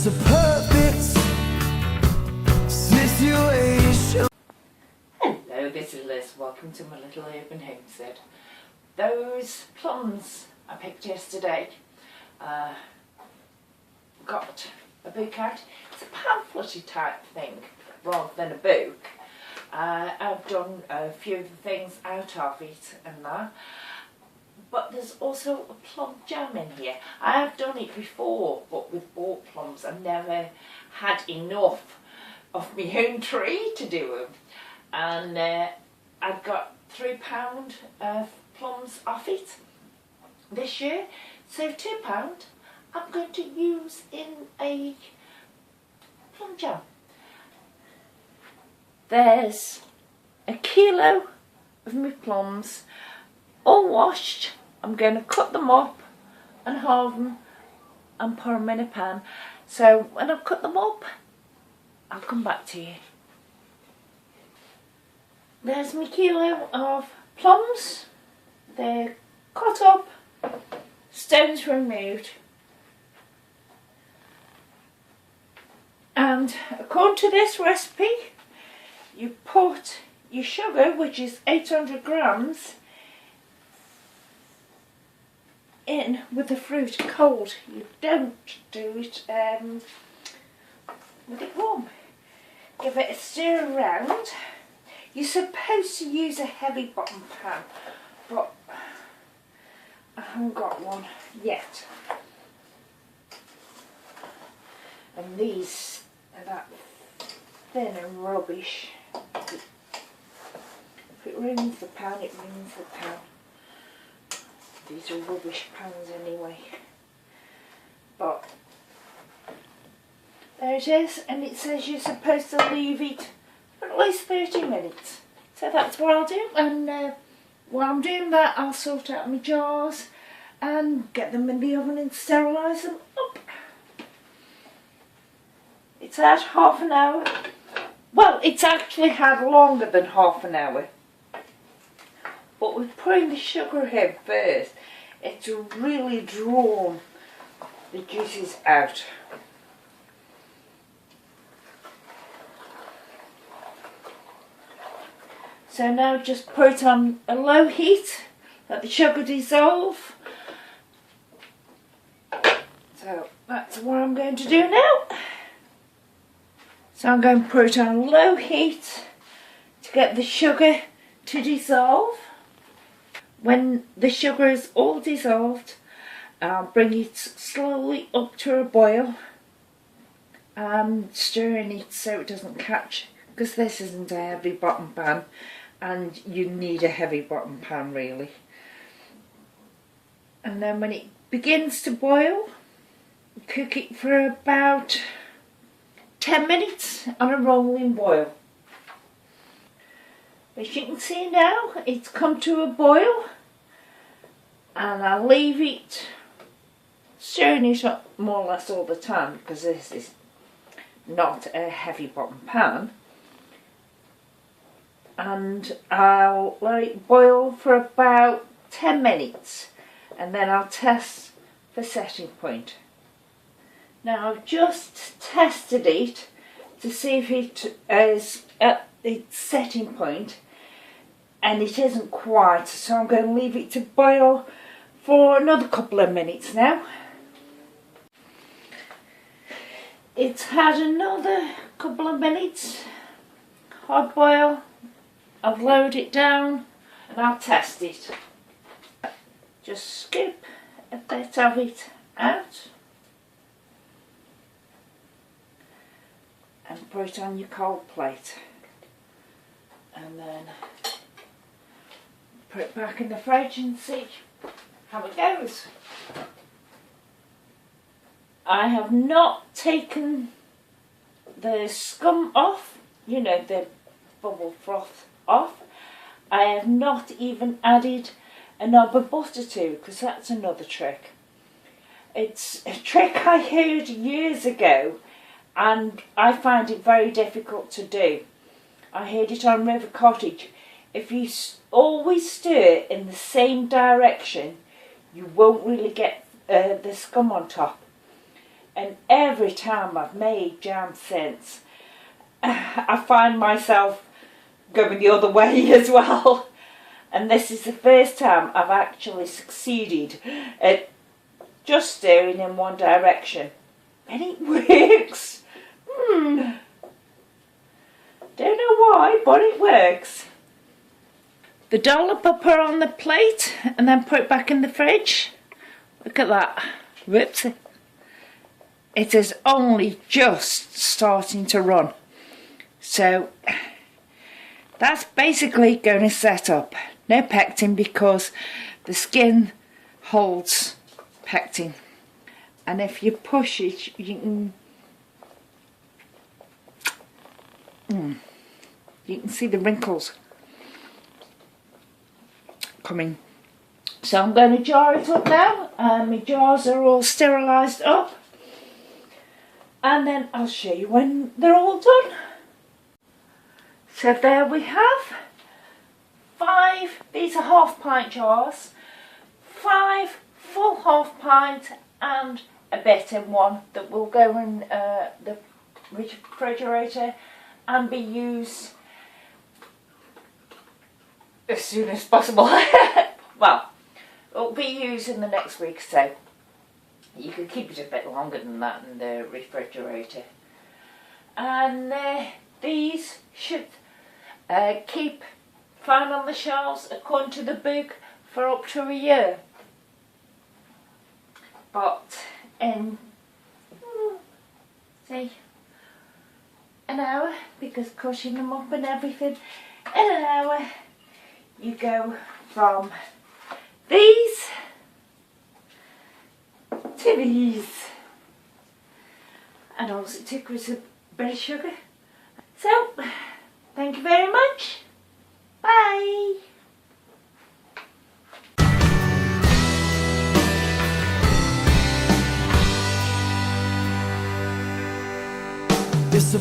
It's a perfect situation. Hello, this is Liz. Welcome to my little urban homestead. Those plums I picked yesterday got a book out. It's a pamphletty type thing rather than a book. I've done a few of the things out of it and that. But there's also a plum jam in here. I have done it before, but with bought plums. I've never had enough of my own tree to do them. And I've got £3 plums off it this year. So £2 I'm going to use in a plum jam. There's a kilo of my plums, all washed. I'm going to cut them up and halve them and put them in a pan. So when I've cut them up, I'll come back to you. There's my kilo of plums. They're cut up, stones removed. And according to this recipe, you put your sugar, which is 800 grams, in with the fruit cold. You don't do it with it warm. Give it a stir around. You're supposed to use a heavy bottom pan, but I haven't got one yet. And these are that thin and rubbish. If it ruins the pan, it ruins the pan. These are rubbish pans anyway. But there it is, and it says you're supposed to leave it for at least 30 minutes. So that's what I'll do, and while I'm doing that, I'll sort out my jars and get them in the oven and sterilise them up. It's had half an hour. Well, it's actually had longer than half an hour. But with putting the sugar in first, it's really drawn the juices out. So now just put it on a low heat, let the sugar dissolve. So that's what I'm going to do now. So I'm going to put it on low heat to get the sugar to dissolve. When the sugar is all dissolved, I'll bring it slowly up to a boil. I'm stirring it so it doesn't catch, because this isn't a heavy bottom pan and you need a heavy bottom pan really. And then when it begins to boil, cook it for about 10 minutes on a rolling boil. As you can see now, it's come to a boil, and I'll leave it stirring it up more or less all the time, because this is not a heavy bottom pan. And I'll let it boil for about 10 minutes, and then I'll test for setting point. Now I've just tested it to see if it is at its setting point, and it isn't quite, so I'm going to leave it to boil for another couple of minutes now. It's had another couple of minutes, hard boil. I've lowered it down and I'll test it. Just scoop a bit of it out and put it on your cold plate, and then put it back in the fridge and see how it goes. I have not taken the scum off, you know, the bubble froth off. I have not even added a knob of butter to, because that's another trick. It's a trick I heard years ago, and I find it very difficult to do. I heard it on River Cottage. If you always stir in the same direction, you won't really get the scum on top. And every time I've made jam since, I find myself going the other way as well. And this is the first time I've actually succeeded at just steering in one direction. And it works. Don't know why, but it works. The dollop I put on the plate and then put it back in the fridge. Look at that. Whoops. It is only just starting to run. So that's basically going to set up. No pectin because the skin holds pectin. And if you push it, you can see the wrinkles coming. So I'm going to jar it up now. My jars are all sterilised up. And then I'll show you when they're all done. So there we have 5, these are half pint jars, 5 full half pint and a bit in one that will go in the refrigerator and be used as soon as possible. Well, it'll be used in the next week, so you can keep it a bit longer than that in the refrigerator. And these should keep fine on the shelves according to the book for up to a year. But in say an hour, because crushing them up and everything, in an hour you go from these to these. And also it took us a bit of sugar. So thank you very much. Bye. It's a